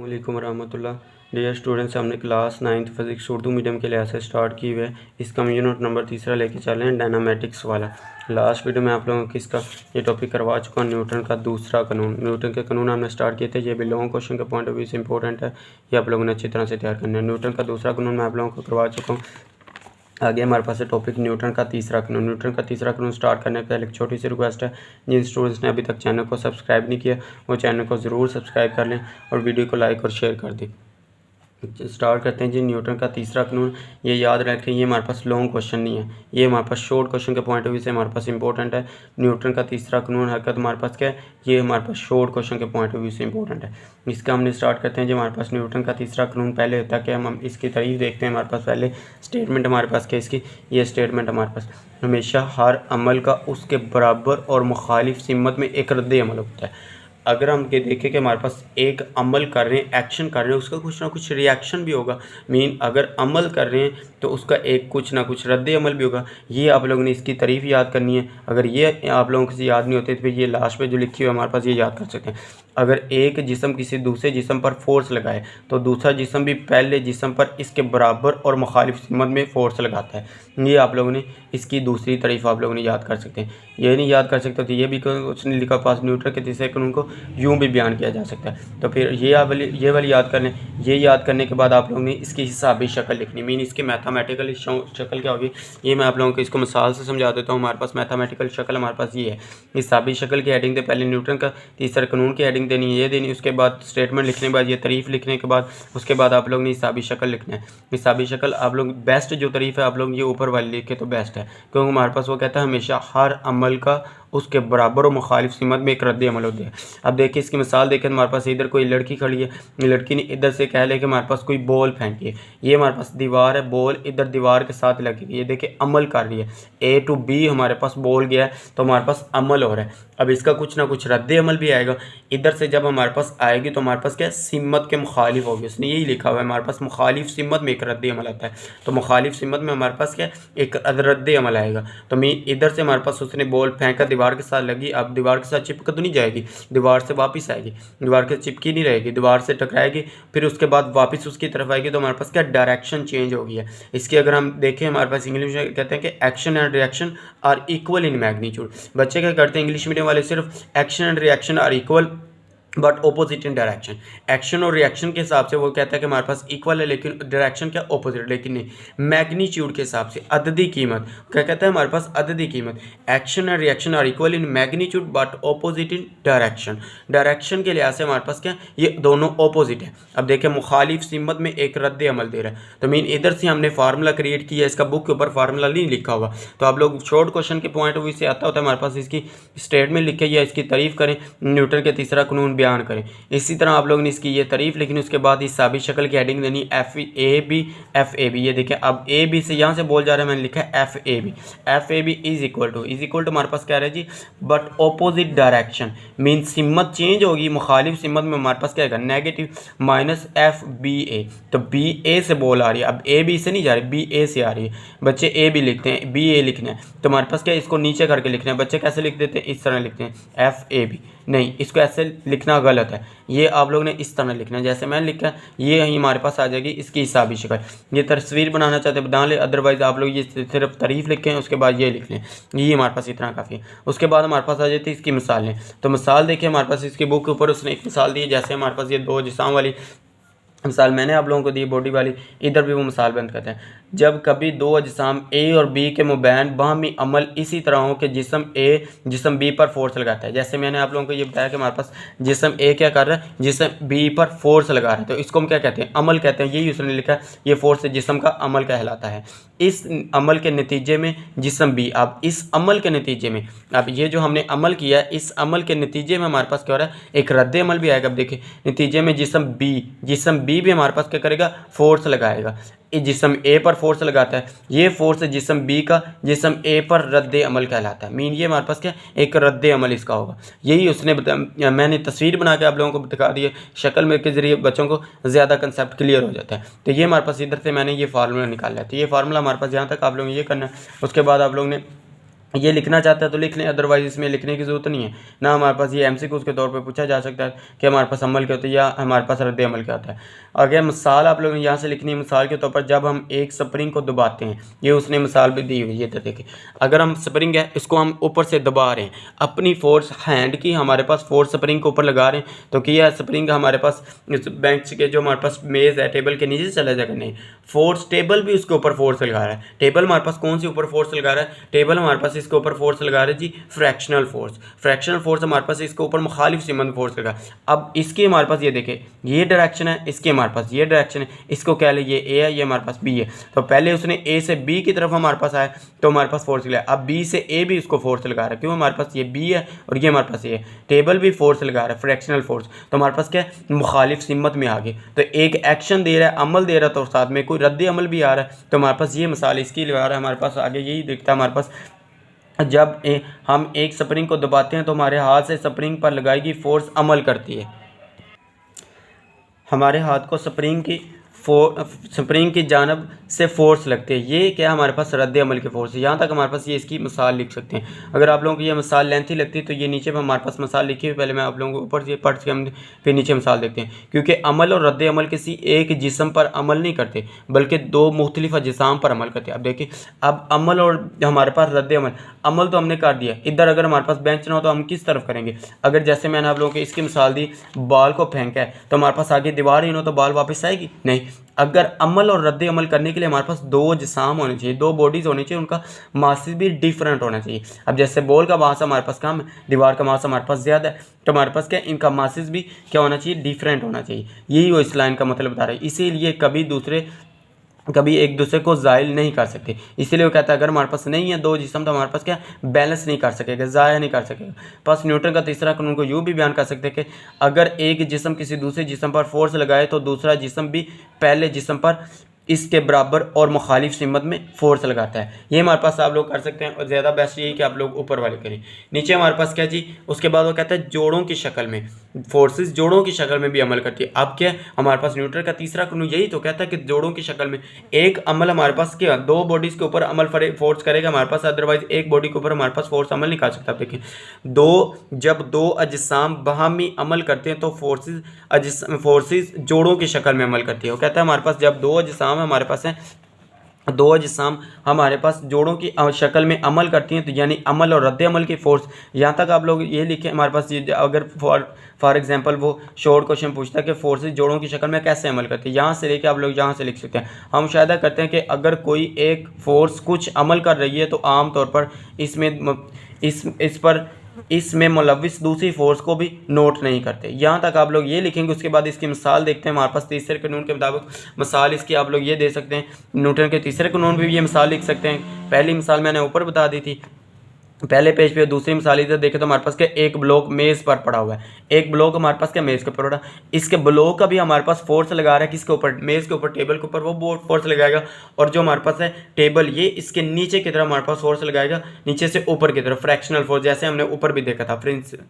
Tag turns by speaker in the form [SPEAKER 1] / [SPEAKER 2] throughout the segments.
[SPEAKER 1] वालेकुम रहमतुल्लाह। Dear students, हमने class 9th physics Urdu medium के लिहाज से स्टार्ट की हुई है। इसका हम यूनिट नंबर 3 लेके चल रहे हैं, डायनामेटिक्स वाला। लास्ट वीडियो में आप लोगों को इसका ये टॉपिक करवा चुका हूँ, न्यूटन का दूसरा कानून। न्यूटन के कानून हमने स्टार्ट किए थे, ये भी लॉन्ग क्वेश्चन के पॉइंट ऑफ व्यू से इंपॉर्टेंट है, ये आप लोगों ने अच्छी तरह से तैयार करना है। न्यूटन का दूसरा कानून मैं आप लोगों को करवा चुका हूँ। आगे हमारे पास है टॉपिक न्यूटन का तीसरा कानून। न्यूटन का तीसरा कानून स्टार्ट करने से पहले एक छोटी सी रिक्वेस्ट है, जिन स्टूडेंट्स ने अभी तक चैनल को सब्सक्राइब नहीं किया वो चैनल को ज़रूर सब्सक्राइब कर लें और वीडियो को लाइक और शेयर कर दें। स्टार्ट करते हैं जी। न्यूटन का तीसरा कानून, ये याद रखें, ये हमारे पास लॉन्ग क्वेश्चन नहीं है, ये हमारे पास शॉर्ट क्वेश्चन के पॉइंट ऑफ व्यू से हमारे पास इंपॉर्टेंट है। न्यूटन का तीसरा कानून हरकत हमारे पास क्या है, ये हमारे पास शॉर्ट क्वेश्चन के पॉइंट ऑफ व्यू से इंपॉर्टेंट है। इसका हमने स्टार्ट करते हैं जी। हमारे पास न्यूटन का तीसरा कानून पहले होता है कि हम इसकी तारीफ देखते हैं। हमारे पास पहले स्टेटमेंट हमारे पास क्या इसकी, ये स्टेटमेंट हमारे पास, हमेशा हर अमल का उसके बराबर और मुखालिफ सिमत में एक रद्द अमल होता है। अगर हम ये देखें कि हमारे पास एक अमल कर रहे हैं, एक्शन कर रहे हैं, उसका कुछ ना कुछ रिएक्शन भी होगा। अगर अमल कर रहे हैं तो उसका एक कुछ ना कुछ रद्द अमल भी होगा। ये आप लोगों ने इसकी तारीफ याद करनी है। अगर ये आप लोगों को याद नहीं होते तो फिर ये लास्ट पे जो लिखी हुई है हमारे पास, ये याद कर सकते हैं। अगर एक जिस्म किसी दूसरे जिस्म पर फोर्स लगाए तो दूसरा जिस्म भी पहले जिस्म पर इसके बराबर और मुखालिफ सिमत में फ़ोर्स लगाता है। ये आप लोगों ने इसकी दूसरी तारीफ आप लोगों ने याद कर सकते हैं। ये नहीं याद कर सकते तो ये भी कुछ नहीं लिखा पास, न्यूटन के तीसरे कानून को यूँ भी बयान किया जा सकता है। तो फिर ये वाली याद कर लें। ये याद करने के बाद आप लोगों ने इसकी हिसाबी शक्ल लिखनी, इसकी मैथमेटिकल शक्ल क्या होगी, ये मैं आप लोगों को इसको मिसाल से समझा देता हूँ। हमारे पास मैथमेटिकल शक्ल हमारे पास ये है। हिसाबी शक्ल की हेडिंग दे पहले न्यूटन का तीसरा कानून की हेडिंग देनी है, ये देनी, उसके बाद स्टेटमेंट लिखने के बाद ये तारीफ लिखने के बाद उसके बाद आप लोग ने हिसाबी शक्ल लिखना है। हिसाबी शक्ल आप लोग बेस्ट जो तारीफ है आप लोग ये ऊपर वाली लिखे तो बेस्ट है, क्योंकि हमारे पास वो कहता है हमेशा हर अमल का उसके बराबर और मुखालिफ सिमत में एक रद्द अमल होता है। अब देखिए इसकी मिसाल देखें, हमारे पास इधर कोई लड़की खड़ी है, लड़की ने इधर से कह ले कि हमारे पास कोई बॉल फेंकी है। ये हमारे पास दीवार है, बॉल इधर दीवार के साथ लगी हुई है, देखिए अमल कर रही है। A to B हमारे पास बॉल गया है तो हमारे पास अमल हो रहा है। अब इसका कुछ ना कुछ रद्द अमल भी आएगा। इधर से जब हमारे पास आएगी तो हमारे पास क्या सिमत के मुखालिफ होगी। उसने यही लिखा हुआ है हमारे पास मुखालिफ सिमत में एक रद्द अमल आता है। तो मुखालिफ सिमत में हमारे पास क्या एक रद्द अमल आएगा। तो इधर से हमारे पास उसने बॉल फेंका, दीवार के साथ लगी, अब दीवार के साथ चिपक तो नहीं जाएगी, दीवार से वापस आएगी, दीवार के चिपकी नहीं रहेगी, दीवार से टकराएगी, फिर उसके बाद वापस उसकी तरफ आएगी। तो हमारे पास क्या डायरेक्शन चेंज हो गई है। इसकी अगर हम देखें हमारे पास इंग्लिश में कहते हैं कि action and reaction are equal in magnitude. बच्चे क्या करते हैं इंग्लिश मीडियम वाले, सिर्फ action and reaction are equal but opposite in direction. Action और रिएक्शन के हिसाब से वो कहता है कि हमारे पास इक्वल है, लेकिन डायरेक्शन क्या ऑपोजिट, लेकिन नहीं मैग्नीट्यूड के हिसाब से अददी कीमत क्या कहता है हमारे पास अददी कीमत। एक्शन और reaction are equal in magnitude but opposite in direction. Direction के लिहाज से हमारे पास क्या ये दोनों ऑपोजिट है। अब देखें मुखालिफ सिमत में एक रद्द अमल दे रहा है। तो इधर से हमने फार्मूला क्रिएट किया, इसका बुक के ऊपर फार्मूला नहीं लिखा हुआ, तो आप लोग शॉर्ट क्वेश्चन के पॉइंट ऑफ व्यू से आता होता है हमारे पास इसकी स्टेटमेंट लिखे या इसकी तारीफ करें, न्यूटन के तीसरा कानून बयान करें। इसी तरह आप लोगों ने इसकी ये तारीफ लिखनी, उसके बाद इस हिसाबी शक्ल की हेडिंग देनी FAB FAB। ये देखिए अब AB से यहाँ से बोल जा रहा है, मैंने लिखा है FAB। FAB is equal to हमारे पास क्या रहा है जी, बट ऑपोजिट डायरेक्शन मीन सिमत चेंज होगी, मुखालिफ सिमत में हमारे पास क्या है नेगेटिव माइनस FBA। तो BA से बोल आ रही है, अब AB से नहीं जा रही, BA से आ रही है। बच्चे AB लिखते हैं, BA लिखना है तो हमारे पास क्या इसको नीचे करके लिखना है। बच्चे कैसे लिख देते हैं, इस तरह लिखते हैं FAB, नहीं इसको ऐसे लिखना गलत है, ये आप लोग ने इस तरह लिखना है जैसे मैंने लिखा है। ये ही हमारे पास आ जाएगी इसकी हिसाबी शक्ल। ये तस्वीर बनाना चाहते बना ले, अदरवाइज आप लोग ये सिर्फ तारीफ लिखें उसके बाद ये लिख लें, ये हमारे पास इतना काफ़ी है। उसके बाद हमारे पास आ जाती है इसकी मिसालें। तो मिसाल देखिए हमारे पास इसकी बुक के ऊपर उसने एक मिसाल दी है, जैसे हमारे पास ये दो जिस्म वाली मिसाल मैंने आप लोगों को दी बॉडी वाली, इधर भी वो मिसाल बंद करते हैं। जब कभी दो अजसाम A और B के मुबैन बाहमी अमल इसी तरह हो कि जिस्म A जिस्म B पर फोर्स लगाता है। जैसे मैंने आप लोगों को ये बताया कि हमारे पास जिस्म A क्या कर रहा है, जिस्म B पर फोर्स लगा रहा है, तो इसको हम क्या कहते हैं, अमल कहते हैं। यही उसने लिखा है, ये फोर्स जिस्म का अमल कहलाता है। इस अमल के नतीजे में जिस्म B, अब इस अमल के नतीजे में, अब ये जो हमने अमल किया है इस अमल के नतीजे में हमारे पास क्या हो रहा है, एक रद्द अमल भी आएगा। अब देखिए नतीजे में जिस्म B भी हमारे पास क्या करेगा, फोर्स लगाएगा। जिस्म A पर फोर्स लगाता है, ये फोर्स जिस्म B का जिस्म A पर रद्द अमल कहलाता है। ये हमारे पास क्या एक रद्द अमल इसका होगा। यही उसने मैंने तस्वीर बना के आप लोगों को दिखा दी है, शक्ल में के ज़रिए बच्चों को ज़्यादा कंसेप्ट क्लियर हो जाता है। तो ये हमारे पास इधर से मैंने ये फार्मूला निकाला है। तो ये फार्मूला हमारे पास यहाँ तक आप लोग ये करना है। उसके बाद आप लोग ने ये लिखना चाहता है तो लिख लें, अदरवाइज इसमें लिखने की ज़रूरत नहीं है ना। हमारे पास ये एमसीक्यू के तौर पे पूछा जा सकता है कि हमारे पास अमल क्या होता है या हमारे पास रद्द अमल क्या होता है। अगर मिसाल आप लोगों ने यहाँ से लिखनी है, मिसाल के तौर पर जब हम एक स्प्रिंग को दबाते हैं, ये उसने मिसाल भी दी हुई है, तो देखिए अगर हम स्प्रिंग है इसको हम ऊपर से दबा रहे हैं, अपनी फोर्स हैंड की हमारे पास फोर्स स्प्रिंग के ऊपर लगा रहे हैं, तो किया स्प्रिंग हमारे पास इस बेंच के जो हमारे पास मेज़ है टेबल के नीचे चला जाएगा, नहीं, फोर्स टेबल भी उसके ऊपर फोर्स लगा रहा है। टेबल हमारे पास कौन सी ऊपर फोर्स लगा रहा है, टेबल हमारे पास इसके ऊपर फोर्स लगा रहा है जी फ्रैक्शनल फोर्स। फ्रैक्शनल फोर्स हमारे पास इसके ऊपर मुखालिफ सिमत फोर्स लगा। अब इसकी हमारे पास ये देखें ये डायरेक्शन है, इसकी हमारे पास ये डायरेक्शन है, इसको कह ले ये ए है, ये हमारे पास बी है। तो पहले उसने ए से बी की तरफ हमारे पास आया तो हमारे पास फोर्स लगा, अब बी से ए भी उसको फोर्स लगा रहा है, क्यों, हमारे पास ये बी है और ये हमारे पास ये है, टेबल भी फोर्स लगा रहा है फ्रैक्शनल फोर्स। तो हमारे पास क्या है, मुखालिफ सिमत में आ गए, तो एक एक्शन दे रहा है, अमल दे रहा है, तो साथ में कोई रद्द अमल भी आ रहा है। तो हमारे पास ये मिसाल इसकी लगा रहा है, हमारे पास आगे यही दिखता है हमारे पास जब हम एक स्प्रिंग को दबाते हैं तो हमारे हाथ से स्प्रिंग पर लगाई गई फोर्स अमल करती है, हमारे हाथ को स्प्रिंग की जानब से फोर्स लगती है, ये क्या हमारे पास रद्द अमल की फोर्स है। यहाँ तक हमारे पास ये इसकी मिसाल लिख सकते हैं। अगर आप लोगों को ये मिसाल लेंथी लगती है तो ये नीचे पर हमारे पास मिसाल लिखी हुई, पहले मैं आप लोगों को ऊपर से पढ़ के हम फिर नीचे मिसाल देखते हैं, क्योंकि अमल और रद्द अमल किसी एक जिस्म पर अमल नहीं करते बल्कि दो मुख्तलिफ अजसाम पर अमल करते हैं। अब देखिए, अब अमल और हमारे पास रद्द अमल तो हमने कर दिया, इधर अगर हमारे पास बेंच ना हो तो हम किस तरफ करेंगे। अगर जैसे मैंने आप लोगों को इसकी मिसाल दी, बॉल को फेंका है तो हमारे पास आगे दीवार ही ना हो तो बॉल वापस आएगी, नहीं। अगर अमल और रद्द अमल करने के लिए हमारे पास दो जिसाम होने चाहिए, दो बॉडीज़ होनी चाहिए, उनका मास भी डिफरेंट होना चाहिए। अब जैसे बॉल का मास हमारे पास कम है, दीवार का मास हमारे पास ज़्यादा है, तो हमारे पास क्या, इनका मासेस भी क्या होना चाहिए, डिफरेंट होना चाहिए। यही वो इस लाइन का मतलब बता रहा है। इसीलिए कभी एक दूसरे को ज़ायल नहीं कर सकते। इसीलिए वो कहता है अगर हमारे पास नहीं है दो जिस्म तो हमारे पास क्या बैलेंस नहीं कर सकेगा, ज़ाया नहीं कर सकेगा। बस न्यूटन का तीसरा कानून को यूँ भी बयान कर सकते हैं कि अगर एक जिस्म किसी दूसरे जिस्म पर फोर्स लगाए तो दूसरा जिस्म भी पहले जिस्म पर इसके बराबर और मुखालिफ सिमत में फोर्स लगाता है। ये हमारे पास आप लोग कर सकते हैं, और ज़्यादा बेस्ट यही कि आप लोग ऊपर वाले करें। नीचे हमारे पास क्या जी, उसके बाद वो कहता है जोड़ों की शक्ल में, फोर्सेस जोड़ों की शक्ल में भी अमल करती है। अब क्या हमारे पास न्यूटन का तीसरा कानून यही तो कहता है कि जोड़ों की शक्ल में एक अमल हमारे पास क्या दो बॉडीज़ के ऊपर अमल फोर्स करेगा हमारे पास, अदरवाइज एक बॉडी के ऊपर हमारे पास फोर्स अमल नहीं कर सकता। देखिए जब दो अजसाम बाहमी अमल करते हैं तो फोर्सेस जोड़ों की शक्ल में अमल करती है। वो कहता है हमारे पास जब दो अजसाम हमारे पास हैं, दो अजसाम हमारे पास जोड़ों की शक्ल में अमल करती हैं, तो यानी अमल और रद्द अमल की फ़ोर्स। यहाँ तक आप लोग ये लिखें हमारे पास ये, अगर फॉर एग्जांपल वो शॉर्ट क्वेश्चन पूछता है कि फोर्सेस जोड़ों की शक्ल में कैसे अमल करती है, यहाँ से लेके आप लोग यहाँ से लिख सकते हैं। हम शायद करते हैं कि अगर कोई एक फोर्स कुछ अमल कर रही है तो आम तौर पर इसमें मुलविस दूसरी फोर्स को भी नोट नहीं करते। यहाँ तक आप लोग ये लिखेंगे। उसके बाद इसकी मिसाल देखते हैं। हमारे पास तीसरे कानून के मुताबिक मिसाल इसकी आप लोग ये दे सकते हैं, न्यूटन के तीसरे कानून भी ये मिसाल लिख सकते हैं। पहली मिसाल मैंने ऊपर बता दी थी पहले पेज पे। दूसरी मिसाल इधर देखें तो हमारे पास क्या एक ब्लॉक मेज़ पर पड़ा हुआ है, एक ब्लॉक हमारे पास क्या मेज़ के ऊपर पड़ा, इसके ब्लॉक का भी हमारे पास फोर्स लगा रहा है किसके ऊपर, मेज़ के ऊपर, टेबल के ऊपर वो बोर्ड फोर्स लगाएगा। और जो हमारे पास है टेबल, ये इसके नीचे की तरफ हमारे पास फोर्स लगाएगा, नीचे से ऊपर की तरफ फ्रैक्शनल फोर्स, जैसे हमने ऊपर भी देखा था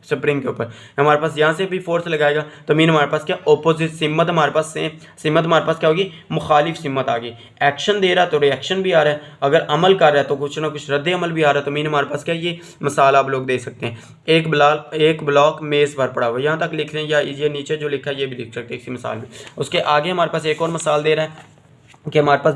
[SPEAKER 1] स्प्रिंग के ऊपर। हमारे पास यहाँ से भी फोर्स लगाएगा, तो मीन हमारे पास क्या ऑपोजिट सिमत हमारे पास सेम सिमत हमारे पास क्या होगी, मुखालिफ सिमत आ गई। एक्शन दे रहा है तो रिएक्शन भी आ रहा है, अगर अमल कर रहा है तो कुछ ना कुछ रद्द अमल भी आ रहा है। तो मीन हमारे पास क्या ये मिसाल आप लोग दे सकते हैं। एक ब्लॉक मेज़ पर पड़ा हुआ, यहाँ तक लिख लें, या ये नीचे जो लिखा है ये भी लिख सकते हैं इसी मिसाल में। उसके आगे हमारे पास एक और मिसाल दे रहा है कि हमारे पास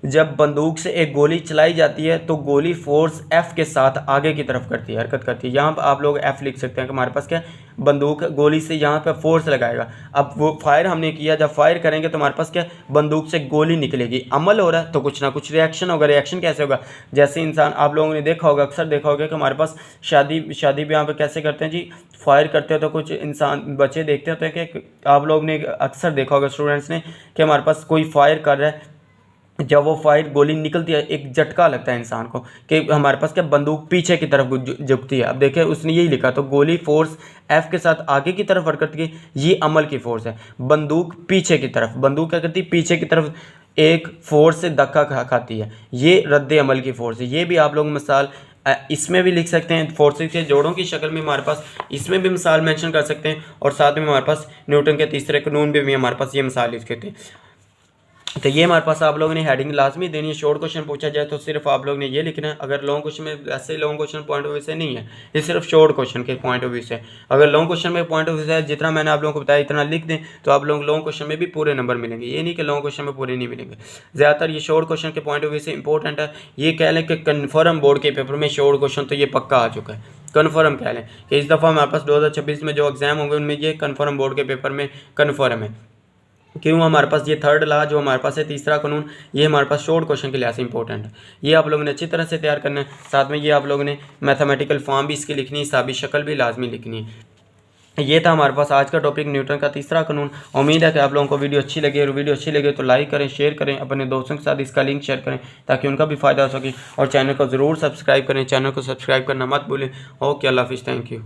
[SPEAKER 1] जब बंदूक से एक गोली चलाई जाती है तो गोली फोर्स F के साथ आगे की तरफ हरकत करती है। यहाँ पर आप लोग F लिख सकते हैं कि हमारे पास क्या बंदूक गोली से यहाँ पे फोर्स लगाएगा। अब वो फायर हमने किया, जब फायर करेंगे तो हमारे पास क्या बंदूक से गोली निकलेगी, अमल हो रहा है तो कुछ ना कुछ रिएक्शन होगा। रिएक्शन कैसे होगा, जैसे इंसान आप लोगों ने देखा होगा, अक्सर देखा होगा कि हमारे पास शादी ब्याह पे कैसे करते हैं जी, फायर करते हैं तो कुछ इंसान बच्चे देखते होते हैं कि आप लोग ने अक्सर देखा होगा स्टूडेंट्स ने कि हमारे पास कोई फायर कर रहा है, जब वो फायर गोली निकलती है एक झटका लगता है इंसान को कि हमारे पास क्या बंदूक पीछे की तरफ झुकती है। अब देखिए उसने यही लिखा, तो गोली फोर्स F के साथ आगे की तरफ हरकत की, ये अमल की फोर्स है। बंदूक पीछे की तरफ, बंदूक क्या करती है पीछे की तरफ एक फोर्स से धक्का खाती है, ये रद्द अमल की फोर्स है। ये भी आप लोग मिसाल इसमें भी लिख सकते हैं, फोर्सेस के जोड़ों की शक्ल में हमारे पास इसमें भी मिसाल मेंशन कर सकते हैं। और साथ में हमारे पास न्यूटन के तीसरे कानून भी हमारे पास ये मिसाल लिख सकते हैं। तो ये हमारे पास आप लोगों ने हेडिंग लाजमी देनी है। शॉर्ट क्वेश्चन पूछा जाए तो सिर्फ आप लोग ने ये लिखना है। अगर लॉन्ग क्वेश्चन में, ऐसे long question point of view से नहीं है, ये सिर्फ शॉर्ट क्वेश्चन के पॉइंट ऑफ व्यू से। अगर लॉन्ग क्वेश्चन में पॉइंट ऑफ व्यू से जितना मैंने आप लोगों को बताया इतना लिख दें तो आप लोग लॉन्ग क्वेश्चन में भी पूरे नंबर मिलेंगे। ये नहीं कि लॉन्ग क्वेश्चन में पूरे नहीं मिलेंगे। ज़्यादातर ये शॉर्ट क्वेश्चन के पॉइंट ऑफ व्यू से इंपॉर्टेंट है। ये कह लें कि कन्फर्म बोर्ड के पेपर में शॉर्ट क्वेश्चन तो ये पक्का आ चुका है। कन्फर्म कह लें कि इस दफ़ा हमारे पास 2026 में जो एग्ज़ाम होंगे उनमें ये कन्फर्म बोर्ड के पेपर में कन्फर्म है। क्यों? हमारे पास ये थर्ड लॉ जो हमारे पास है, तीसरा कानून, ये हमारे पास शॉर्ट क्वेश्चन के लिहाज से इंपॉर्टेंट है। ये आप लोगों ने अच्छी तरह से तैयार करना है। साथ में ये आप लोगों ने मैथमेटिकल फॉर्म भी इसकी लिखनी है, हिसाबी शक्ल भी लाजमी लिखनी है। ये था हमारे पास आज का टॉपिक, न्यूटन का तीसरा कानून। उम्मीद है कि आप लोगों को वीडियो अच्छी लगी, और वीडियो अच्छी लगे तो लाइक करें, शेयर करें, अपने दोस्तों के साथ इसका लिंक शेयर करें ताकि उनका भी फ़ायदा हो सके। और चैनल को ज़रूर सब्सक्राइब करें, चैनल को सब्सक्राइब करना मत भूलें। ओके, अल्लाह हाफिज़, थैंक यू।